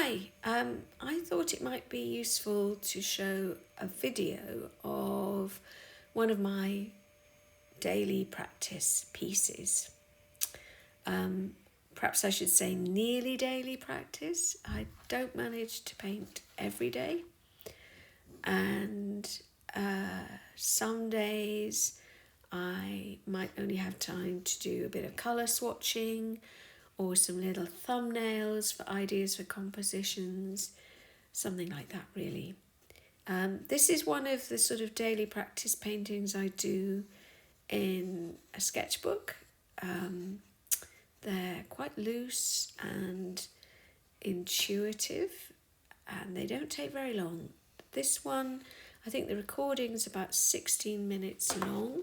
Hi, I thought it might be useful to show a video of one of my daily practice pieces. Perhaps I should say nearly daily practice. I don't manage to paint every day, and some days I might only have time to do a bit of colour swatching or some little thumbnails for ideas for compositions, something like that really. This is one of the sort of daily practice paintings I do in a sketchbook. They're quite loose and intuitive, and they don't take very long. This one, I think the recording's about 16 minutes long,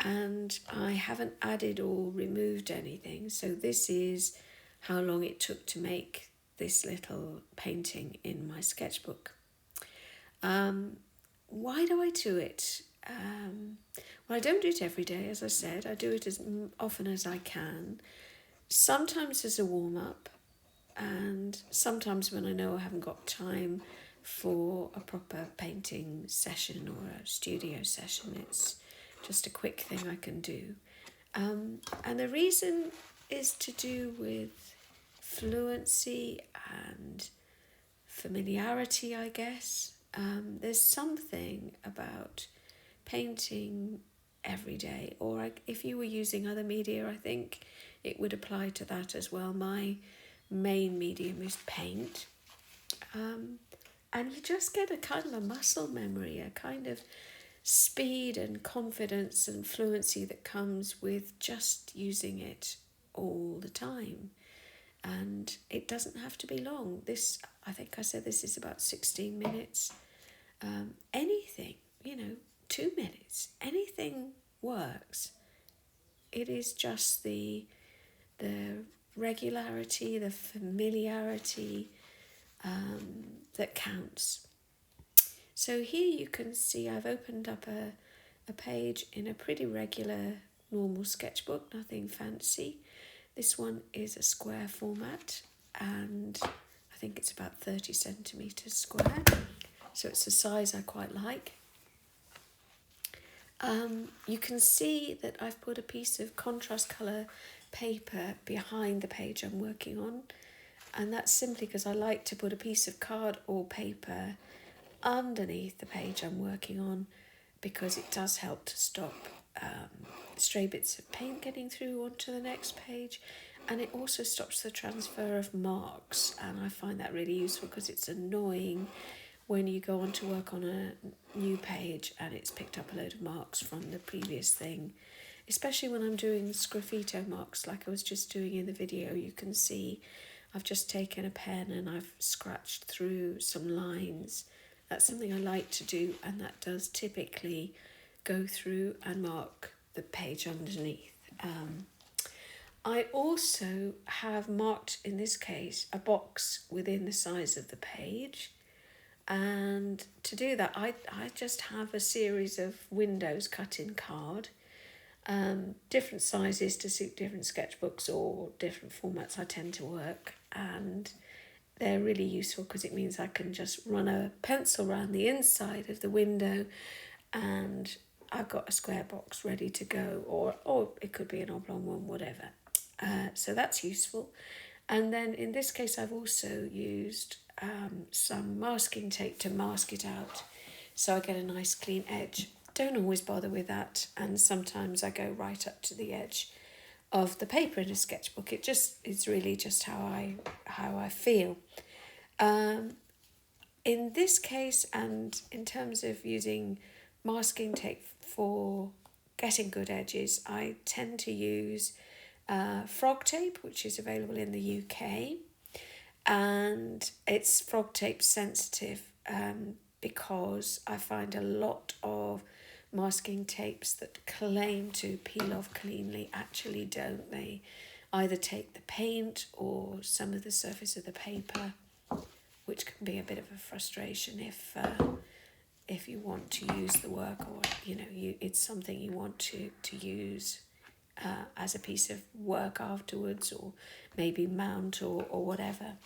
and I haven't added or removed anything, so this is how long it took to make this little painting in my sketchbook. Why do I do it? Well, I don't do it every day, as I said. I do it as often as I can, sometimes as a warm-up, and sometimes when I know I haven't got time for a proper painting session or a studio session. It's just a quick thing I can do. And the reason is to do with fluency and familiarity, I guess. There's something about painting every day, or if you were using other media, I think it would apply to that as well. My main medium is paint. And you just get a kind of a muscle memory, a kind of speed and confidence and fluency that comes with just using it all the time. And it doesn't have to be long. This, I think I said this is about 16 minutes. Anything, 2 minutes, anything works. It is just the regularity, the familiarity that counts. So here you can see I've opened up a page in a pretty regular normal sketchbook, nothing fancy. This one is a square format, and I think it's about 30 centimetres square, so it's a size I quite like. You can see that I've put a piece of contrast colour paper behind the page I'm working on, and that's simply because I like to put a piece of card or paper underneath the page I'm working on, because it does help to stop stray bits of paint getting through onto the next page, and it also stops the transfer of marks, and I find that really useful because it's annoying when you go on to work on a new page and it's picked up a load of marks from the previous thing, especially when I'm doing sgraffito marks like I was just doing in the video. You can see I've just taken a pen and I've scratched through some lines. That's something I like to do, and that does typically go through and mark the page underneath. I also have marked, in this case, a box within the size of the page. And to do that, I just have a series of windows cut in card, different sizes to suit different sketchbooks or different formats I tend to work. And they're really useful because it means I can just run a pencil around the inside of the window and I've got a square box ready to go, or it could be an oblong one, whatever. So that's useful. And then in this case, I've also used some masking tape to mask it out, so I get a nice clean edge. Don't always bother with that, and sometimes I go right up to the edge of the paper in a sketchbook. It's really just how I feel. In this case, and in terms of using masking tape for getting good edges, I tend to use frog tape, which is available in the UK, and it's frog tape sensitive because I find a lot of masking tapes that claim to peel off cleanly actually don't. They either take the paint or some of the surface of the paper, which can be a bit of a frustration if you want to use the work, or it's something you want to use as a piece of work afterwards, or maybe mount or whatever.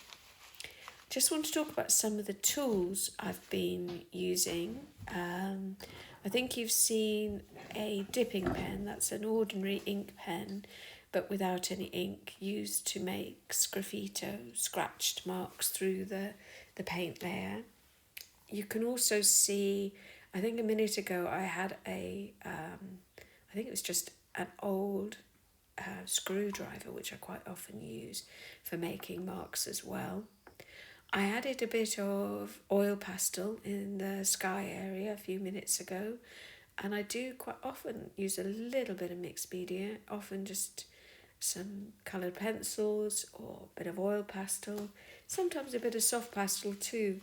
Just want to talk about some of the tools I've been using. I think you've seen a dipping pen. That's an ordinary ink pen, but without any ink, used to make sgraffito, scratched marks through the paint layer. You can also see, I think a minute ago I had I think it was just an old screwdriver, which I quite often use for making marks as well. I added a bit of oil pastel in the sky area a few minutes ago, and I do quite often use a little bit of mixed media, often just some coloured pencils or a bit of oil pastel, sometimes a bit of soft pastel too.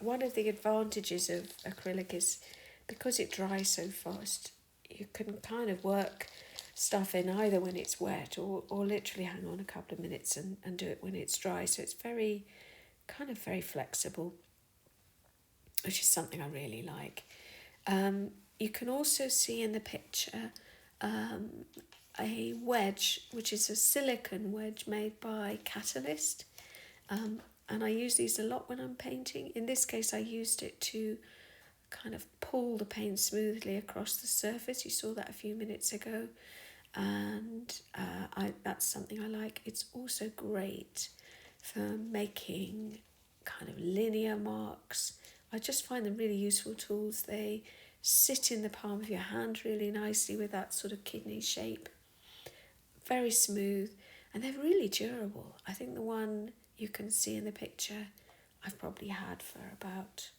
One of the advantages of acrylic is because it dries so fast, you can kind of work stuff in either when it's wet or literally hang on a couple of minutes and do it when it's dry. So it's very flexible, which is something I really like. You can also see in the picture a wedge, which is a silicone wedge made by Catalyst. And I use these a lot when I'm painting. In this case, I used it to kind of pull the paint smoothly across the surface. You saw that a few minutes ago. And that's something I like. It's also great for making kind of linear marks. I just find them really useful tools. They sit in the palm of your hand really nicely with that sort of kidney shape. Very smooth, and they're really durable. I think the one you can see in the picture I've probably had for about,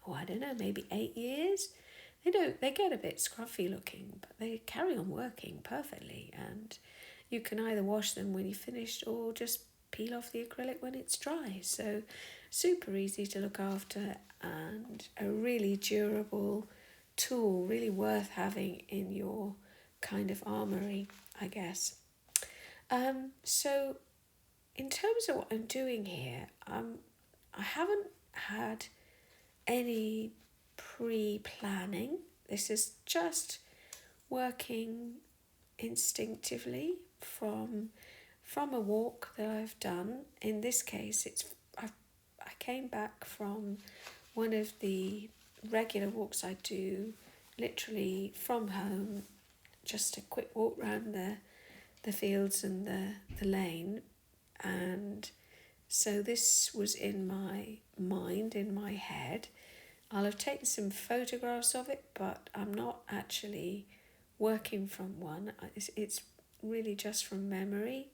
I don't know, maybe 8 years. They get a bit scruffy looking, but they carry on working perfectly, and you can either wash them when you're finished or just peel off the acrylic when it's dry. So super easy to look after and a really durable tool, really worth having in your kind of armoury, I guess. So in terms of what I'm doing here, I haven't had any pre-planning. This is just working instinctively from a walk that I've done. In this case, I came back from one of the regular walks I do, literally from home, just a quick walk around the fields and the lane. And so this was in my mind, in my head. I'll have taken some photographs of it, but I'm not actually working from one. It's really just from memory.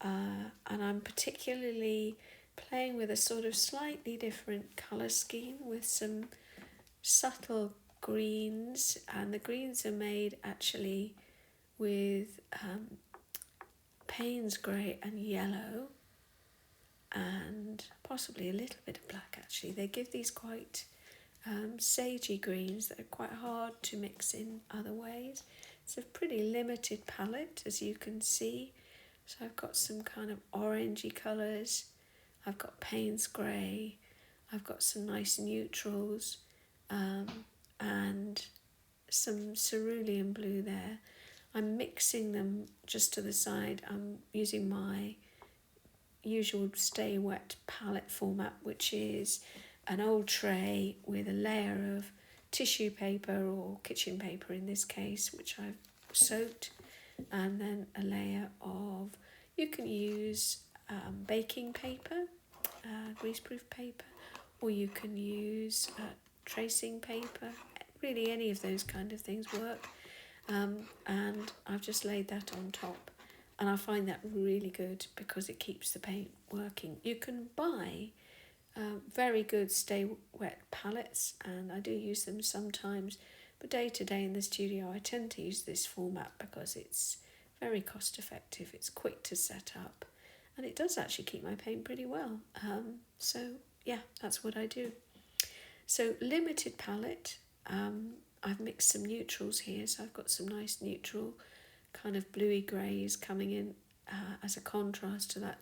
And I'm particularly playing with a sort of slightly different colour scheme with some subtle greens, and the greens are made actually with Payne's grey and yellow, and possibly a little bit of black actually. They give these quite sagey greens that are quite hard to mix in other ways. It's a pretty limited palette, as you can see. So I've got some kind of orangey colours, I've got Payne's grey, I've got some nice neutrals, and some cerulean blue there. I'm mixing them just to the side. I'm using my usual Stay Wet palette format, which is an old tray with a layer of tissue paper or kitchen paper in this case, which I've soaked, and then a layer of, you can use baking paper, greaseproof paper, or you can use tracing paper. Really any of those kind of things work. And I've just laid that on top, and I find that really good because it keeps the paint working. You can buy very good Stay Wet palettes, and I do use them sometimes, but day to day in the studio I tend to use this format because it's very cost effective, it's quick to set up, and it does actually keep my paint pretty well. So yeah, that's what I do. So limited palette. I've mixed some neutrals here, so I've got some nice neutral kind of bluey greys coming in as a contrast to that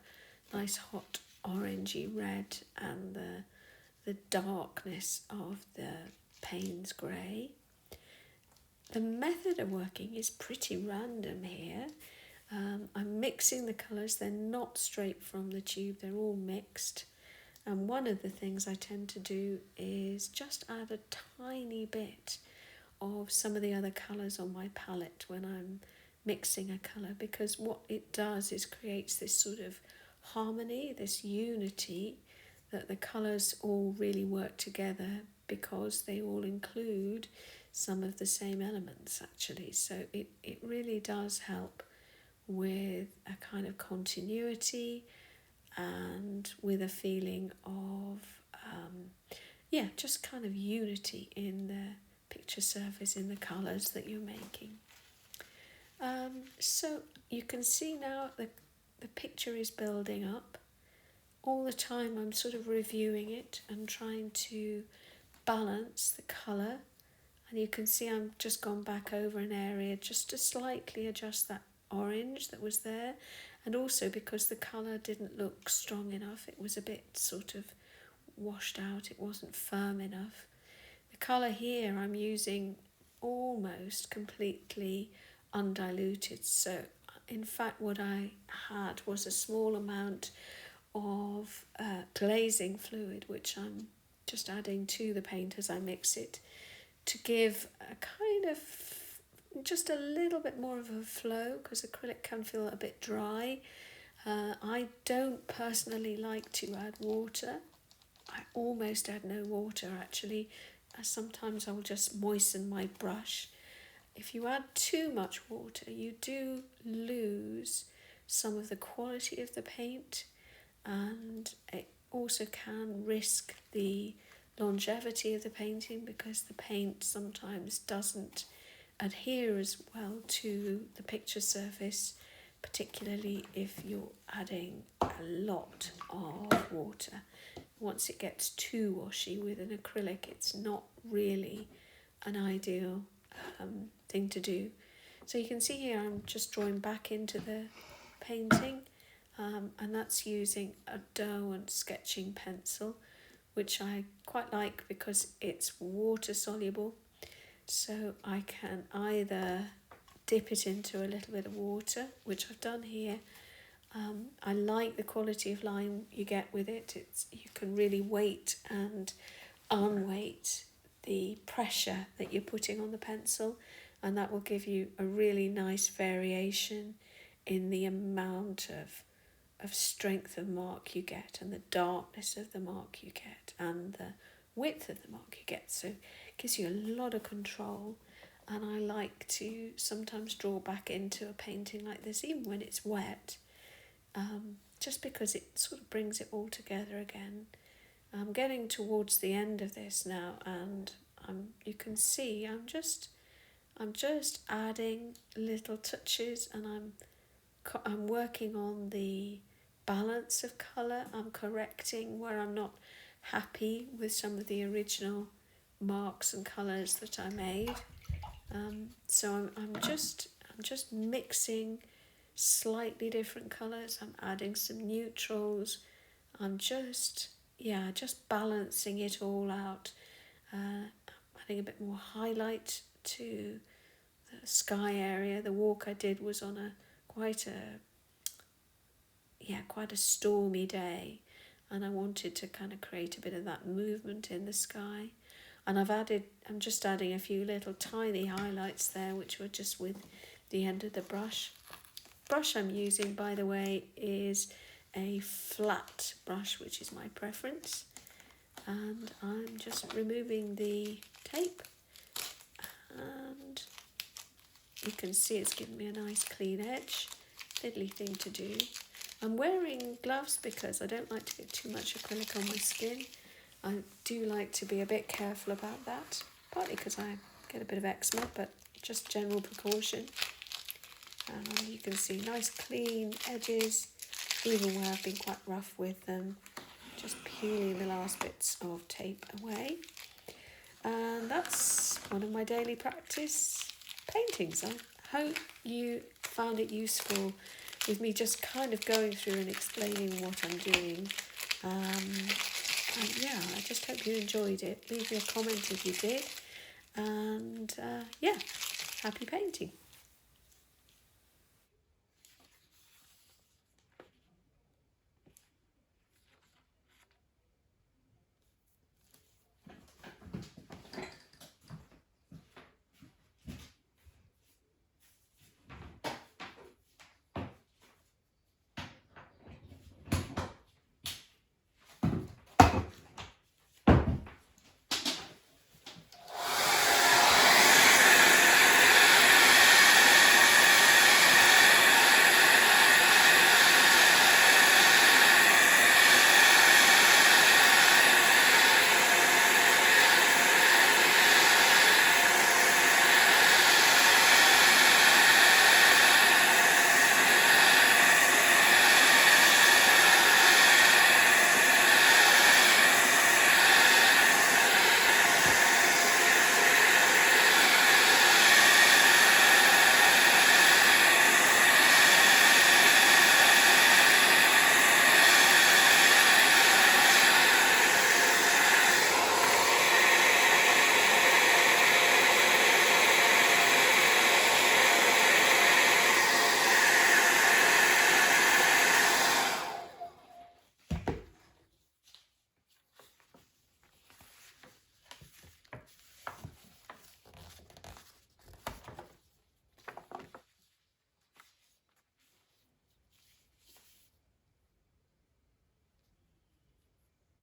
nice hot orangey red and the darkness of the Payne's grey. The method of working is pretty random here. I'm mixing the colours. They're not straight from the tube, they're all mixed. And one of the things I tend to do is just add a tiny bit of some of the other colours on my palette when I'm mixing a colour, because what it does is creates this sort of harmony, this unity, that the colours all really work together because they all include some of the same elements actually. So it really does help with a kind of continuity and with a feeling of just kind of unity in the picture surface, in the colours that you're making. So you can see now the picture is building up. All the time I'm sort of reviewing it and trying to balance the colour, and you can see I'm just gone back over an area just to slightly adjust that orange that was there, and also because the colour didn't look strong enough, it was a bit sort of washed out, it wasn't firm enough. The colour here I'm using almost completely undiluted, so in fact what I had was a small amount of glazing fluid, which I'm just adding to the paint as I mix it to give a kind of just a little bit more of a flow, because acrylic can feel a bit dry. I don't personally like to add water. I almost add no water actually. Sometimes I'll just moisten my brush. If you add too much water, you do lose some of the quality of the paint, and it also can risk the longevity of the painting, because the paint sometimes doesn't adhere as well to the picture surface, particularly if you're adding a lot of water. Once it gets too washy with an acrylic, it's not really an ideal thing to do. So you can see here I'm just drawing back into the painting, and that's using a dough and sketching pencil, which I quite like because it's water soluble. So I can either dip it into a little bit of water, which I've done here. I like the quality of line you get with it. You can really weight and unweight the pressure that you're putting on the pencil, and that will give you a really nice variation in the amount of strength of mark you get, and the darkness of the mark you get, and the width of the mark you get. So it gives you a lot of control, and I like to sometimes draw back into a painting like this even when it's wet, just because it sort of brings it all together again. I'm getting towards the end of this now, and you can see I'm just adding little touches, and I'm working on the balance of colour. I'm correcting where I'm not happy with some of the original marks and colours that I made. So I'm just mixing slightly different colours. I'm adding some neutrals. I'm just balancing it all out. Adding a bit more highlight to the sky area. The walk I did was on quite a stormy day, and I wanted to kind of create a bit of that movement in the sky. And I'm just adding a few little tiny highlights there, which were just with the end of the brush. Brush I'm using, by the way, is a flat brush, which is my preference. And I'm just removing the tape, and you can see it's given me a nice clean edge. Fiddly thing to do. I'm wearing gloves because I don't like to get too much acrylic on my skin. I do like to be a bit careful about that, partly because I get a bit of eczema, but just general precaution. You can see nice clean edges, even where I've been quite rough with them, just peeling the last bits of tape away. And that's one of my daily practice paintings. I hope you found it useful with me just kind of going through and explaining what I'm doing. I just hope you enjoyed it. Leave me a comment if you did. And happy painting.